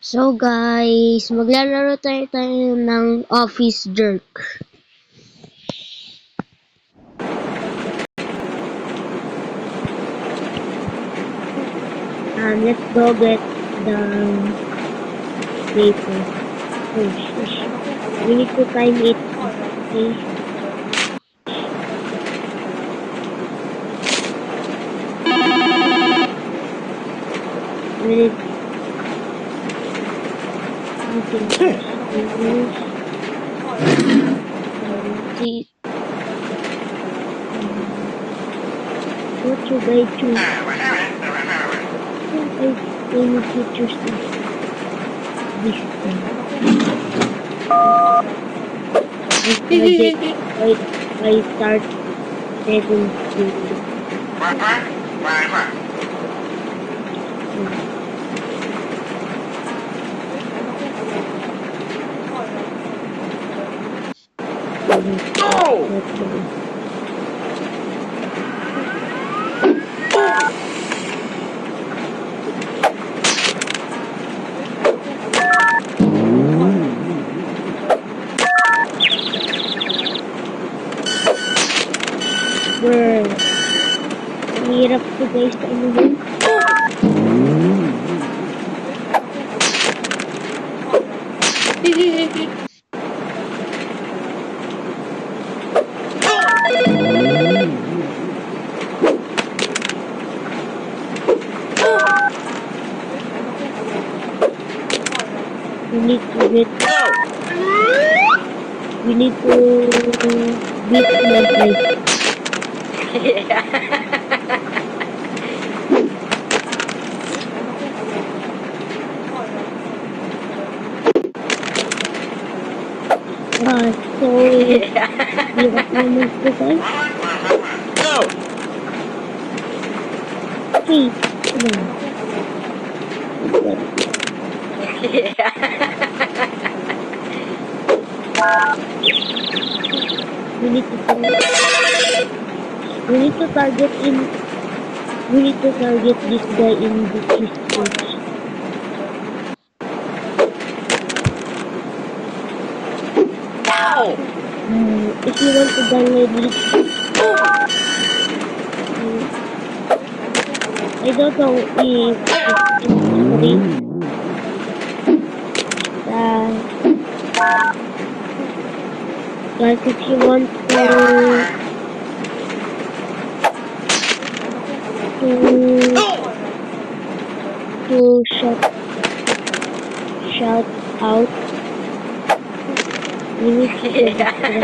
So guys, maglalaro tayo ng Office Jerk. Let's go get the paper. Oh, shush. We need to time it. Okay. We need see what should I choose? I need to choose this thing. I start setting Ang hirap to guys sa ano yun. We need to beat my friend. So hirap naman ito guys. Okay, come on. We need to target this guy in his stage. If you want to download it, I don't know if it's free. Guys, if you want to shout out, you need to subscribe,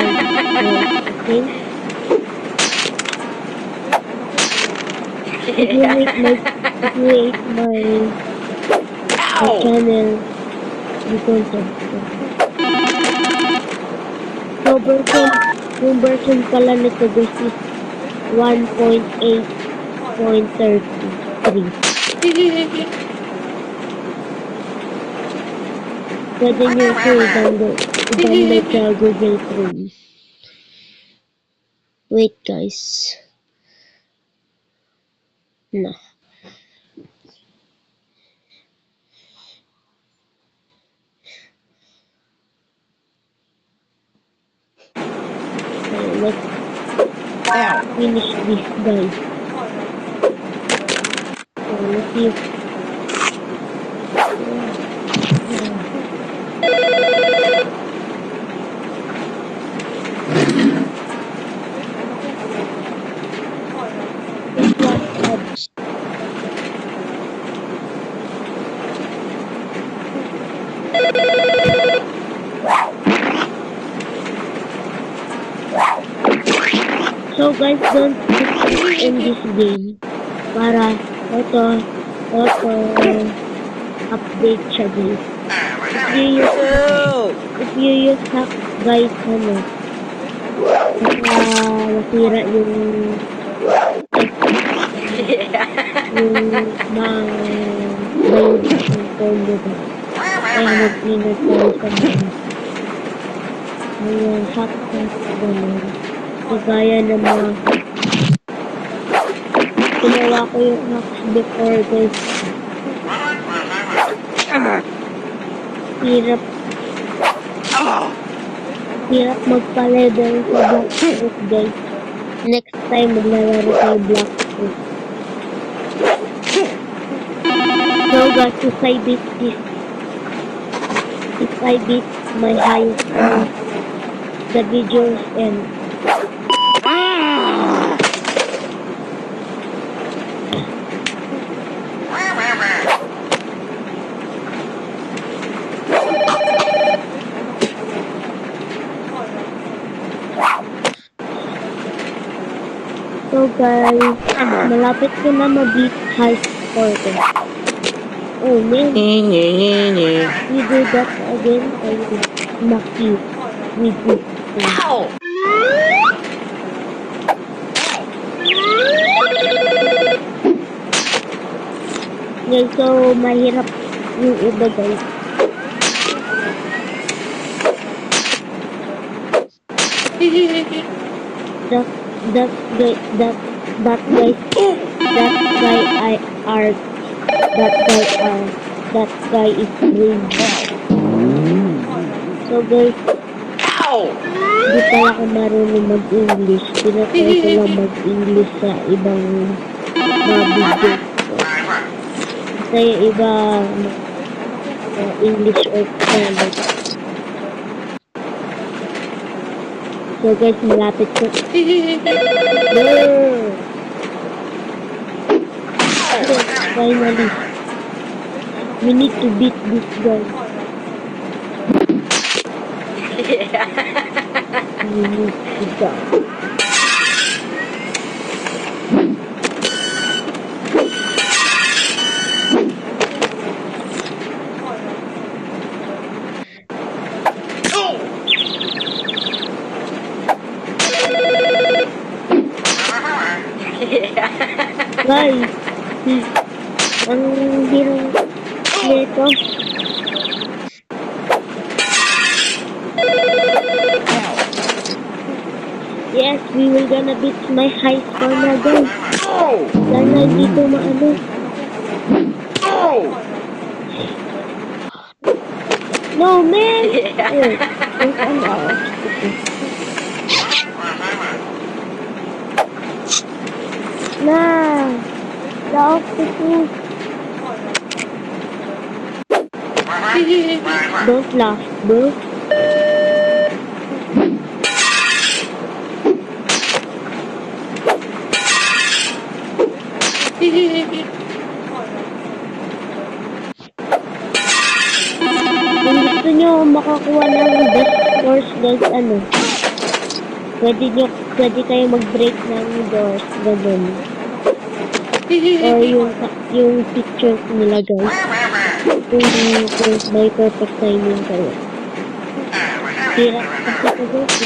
okay? If you hate my channel, you don't subscribe. So yung version pala nito guys is 1.8.33. Pwede nyo ito i-download sa Google Chrome. Wait guys. No. Let's finish this guys. So let's see. So guys, don't in this game para auto update siya guys. If you use hack guys, nasira yung bayad ng phone nito. Kaya mag-ingat tayo sa mga hack gano'n. Kagaya ng mga ginawa ko yung hacks before guys. Hirap, hirap magpa-level sa Blackfoot, guys. Next time, maglalaro tayo Blackfoot. So guys, if I beat my highest score, the videos end. So guys, malapit ko na ma-beat high score ko. Oh man, we do that again, I will knock you with this thing. Guys, so mahirap yung iba guys. That guy is brave. So guys, di pala ako marunong mag-English. Tinatry ko lang mag-English sa ibang mga video. Sa iba English or Tagalog. So guys, malapit ko. Finally, we need to beat this guy. We need to go. Guys, ang hirap nito. Yes, we will gonna beat my high score na guys. Sana hindi ko maano. No man! Ayun, there's an out. Nah, the octopus. Don't laugh, bro. Kung gusto nyo makakuha ng best scores guys, ano, pwede kayo mag-break ng doors, ganun. Or yung pictures nila guys. Kung may perfect timing kayo. Hirap kasi ko guys.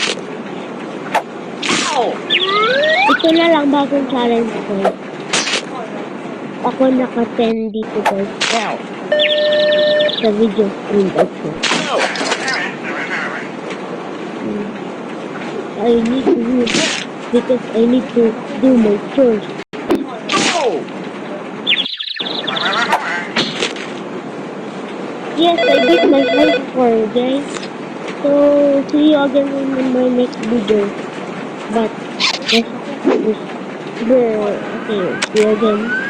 Ito na lang bagong challenge guys. Ako naka-10 dito guys. Sa video screen also. I need to use because I need to do my chores. Yes, I beat my high score, guys. So, see you again in my next video. But, okay, see you again.